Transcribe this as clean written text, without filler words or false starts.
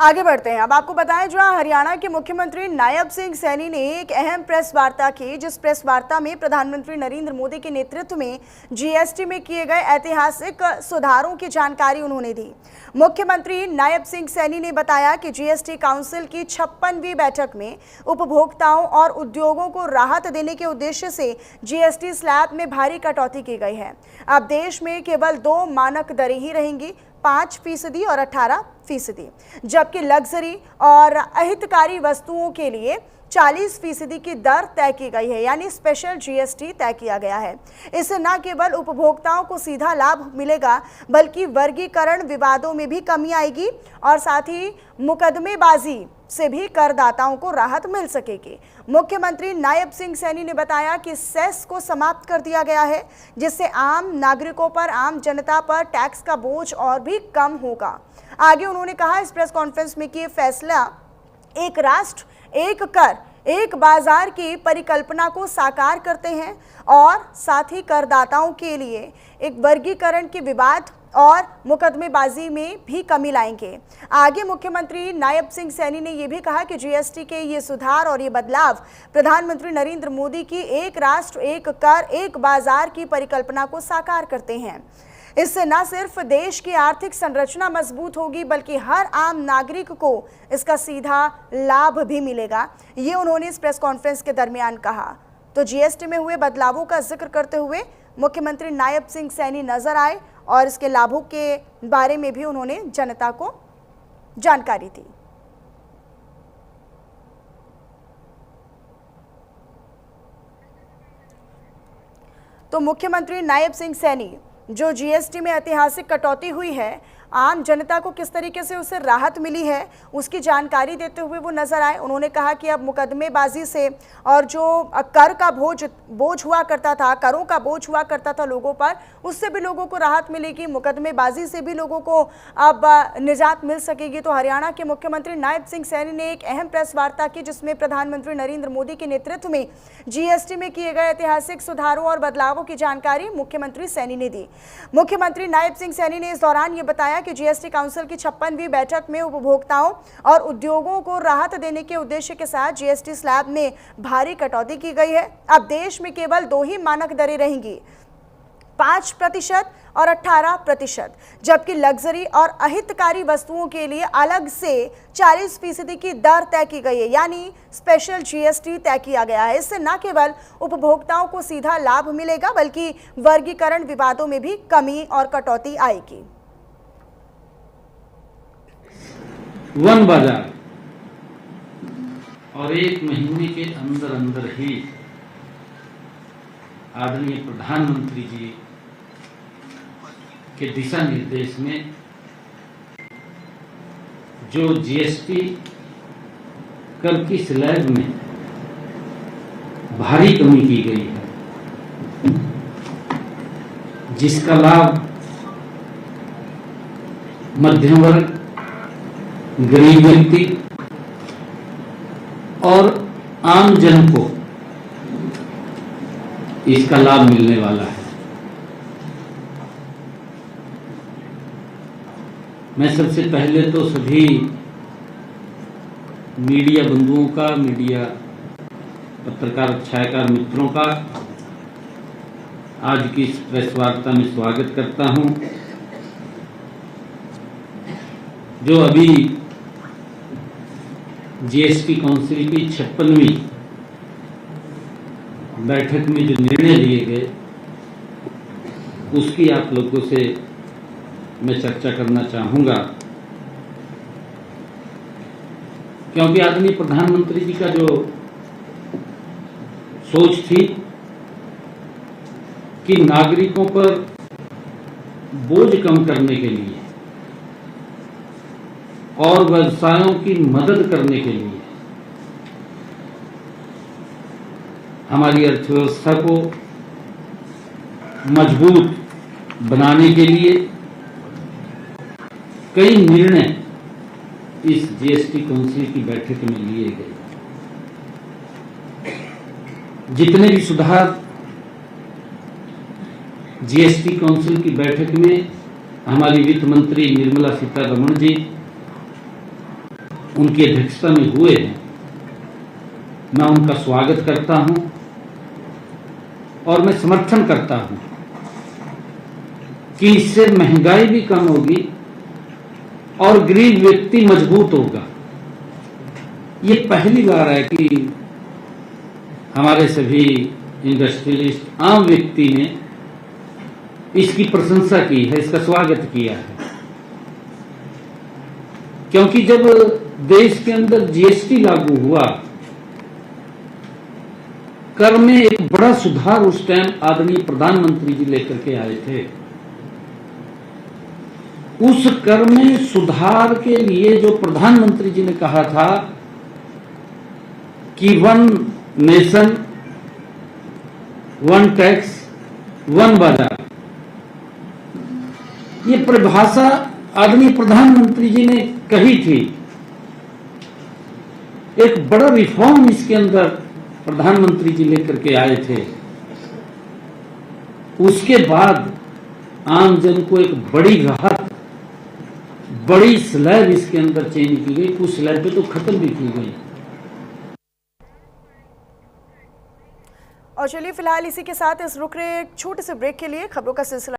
आगे बढ़ते हैं। अब आपको बताएं, जहां हरियाणा के मुख्यमंत्री नायब सिंह सैनी ने एक अहम प्रेस वार्ता की, जिस प्रेस वार्ता में प्रधानमंत्री नरेंद्र मोदी के नेतृत्व में जीएसटी में किए गए ऐतिहासिक सुधारों की जानकारी उन्होंने दी। मुख्यमंत्री नायब सिंह सैनी ने बताया कि जीएसटी काउंसिल की 56वीं बैठक में उपभोक्ताओं और उद्योगों को राहत देने के उद्देश्य से जीएसटी स्लैब में भारी कटौती की गई है। अब देश में केवल 2 मानक दरें ही रहेंगी, 5% और 18%, जबकि लग्जरी और अहितकारी वस्तुओं के लिए 40% की दर तय की गई है, यानी स्पेशल जीएसटी तय किया गया है। इससे न केवल उपभोक्ताओं को सीधा लाभ मिलेगा, बल्कि वर्गीकरण विवादों में भी कमी आएगी और साथ ही मुकदमेबाजी से भी करदाताओं को राहत मिल सकेगी। मुख्यमंत्री नायब सिंह सैनी ने बताया कि सेस को समाप्त कर दिया गया है, जिससे आम नागरिकों पर, आम जनता पर टैक्स का बोझ और भी कम होगा। आगे उन्होंने कहा, इस प्रेस कॉन्फ्रेंस में कि ये फैसला एक राष्ट्र एक कर एक बाजार की परिकल्पना को साकार करते हैं और साथ ही करदाताओं के लिए एक वर्गीकरण के विवाद और मुकदमेबाजी में भी कमी लाएंगे। आगे मुख्यमंत्री नायब सिंह सैनी ने यह भी कहा कि जीएसटी के ये सुधार और ये बदलाव प्रधानमंत्री नरेंद्र मोदी की एक राष्ट्र एक कर एक बाजार की परिकल्पना को साकार करते हैं। इससे न सिर्फ देश की आर्थिक संरचना मजबूत होगी, बल्कि हर आम नागरिक को इसका सीधा लाभ भी मिलेगा, ये उन्होंने इस प्रेस कॉन्फ्रेंस के दरमियान कहा। तो जीएसटी में हुए बदलावों का जिक्र करते हुए मुख्यमंत्री नायब सिंह सैनी नजर आए और इसके लाभों के बारे में भी उन्होंने जनता को जानकारी दी। तो मुख्यमंत्री नायब सिंह सैनी जो जीएसटी में ऐतिहासिक कटौती हुई है, आम जनता को किस तरीके से उससे राहत मिली है, उसकी जानकारी देते हुए वो नजर आए। उन्होंने कहा कि अब मुकदमेबाजी से और जो कर का बोझ हुआ करता था, करों का बोझ हुआ करता था लोगों पर, उससे भी लोगों को राहत मिलेगी, मुकदमेबाजी से भी लोगों को अब निजात मिल सकेगी। तो हरियाणा के मुख्यमंत्री नायब सिंह सैनी ने एक अहम प्रेस वार्ता की, जिसमें प्रधानमंत्री नरेंद्र मोदी के नेतृत्व में जीएसटी में किए गए ऐतिहासिक सुधारों और बदलावों की जानकारी मुख्यमंत्री सैनी ने दी। मुख्यमंत्री नायब सिंह सैनी ने इस दौरान ये बताया कि जीएसटी काउंसिल की 56वीं बैठक में उपभोक्ताओं और उद्योगों को राहत देने के उद्देश्य के साथ जीएसटी स्लैब में भारी कटौती की गई है। अब देश में केवल 2 ही मानक दरें रहेंगी, 5% और 18%, जबकि लग्जरी और अहितकारी वस्तुओं के लिए अलग से 40% की दर तय की गई है, यानी स्पेशल जीएसटी तय किया गया है। इससे न केवल उपभोक्ताओं को सीधा लाभ मिलेगा, बल्कि वर्गीकरण विवादों में भी कमी और कटौती आएगी। वन बाजार और 1 महीने के अंदर अंदर ही आदरणीय प्रधानमंत्री जी के दिशा निर्देश में जो जीएसटी कर की स्लैब में भारी कमी की गई है, जिसका लाभ मध्यम वर्ग, गरीब व्यक्ति और आम जन को इसका लाभ मिलने वाला है। मैं सबसे पहले तो सभी मीडिया बंधुओं का, मीडिया पत्रकार छायाकार मित्रों का आज की इस प्रेस वार्ता में स्वागत करता हूं। जो अभी जीएसटी काउंसिल की 56वीं बैठक में जो निर्णय लिए गए, उसकी आप लोगों से मैं चर्चा करना चाहूंगा, क्योंकि आदरणीय प्रधानमंत्री जी का जो सोच थी कि नागरिकों पर बोझ कम करने के लिए और व्यवसायों की मदद करने के लिए, हमारी अर्थव्यवस्था को मजबूत बनाने के लिए कई निर्णय इस जीएसटी काउंसिल की बैठक में लिए गए। जितने भी सुधार जीएसटी काउंसिल की बैठक में हमारी वित्त मंत्री निर्मला सीतारमण जी उनकी अध्यक्षता में हुए हैं, मैं उनका स्वागत करता हूं और मैं समर्थन करता हूं कि इससे महंगाई भी कम होगी और गरीब व्यक्ति मजबूत होगा। ये पहली बार है कि हमारे सभी इंडस्ट्रियलिस्ट आम व्यक्ति ने इसकी प्रशंसा की है, इसका स्वागत किया है। क्योंकि जब देश के अंदर जीएसटी लागू हुआ, कर में एक बड़ा सुधार उस टाइम आदरणीय प्रधानमंत्री जी लेकर के आए थे। उस कर में सुधार के लिए जो प्रधानमंत्री जी ने कहा था कि one nation one tax one बाजार, ये परिभाषा आदरणीय प्रधानमंत्री जी ने कही थी। एक बड़ा रिफॉर्म इसके अंदर प्रधानमंत्री जी लेकर के आए थे। उसके बाद आम जन को एक बड़ी राहत, बड़ी स्लैब इसके अंदर चेंज की गई, कुछ स्लैब पे तो खत्म भी की गई। और चलिए फिलहाल इसी के साथ इस रुक रहे एक छोटे से ब्रेक के लिए खबरों का सिलसिला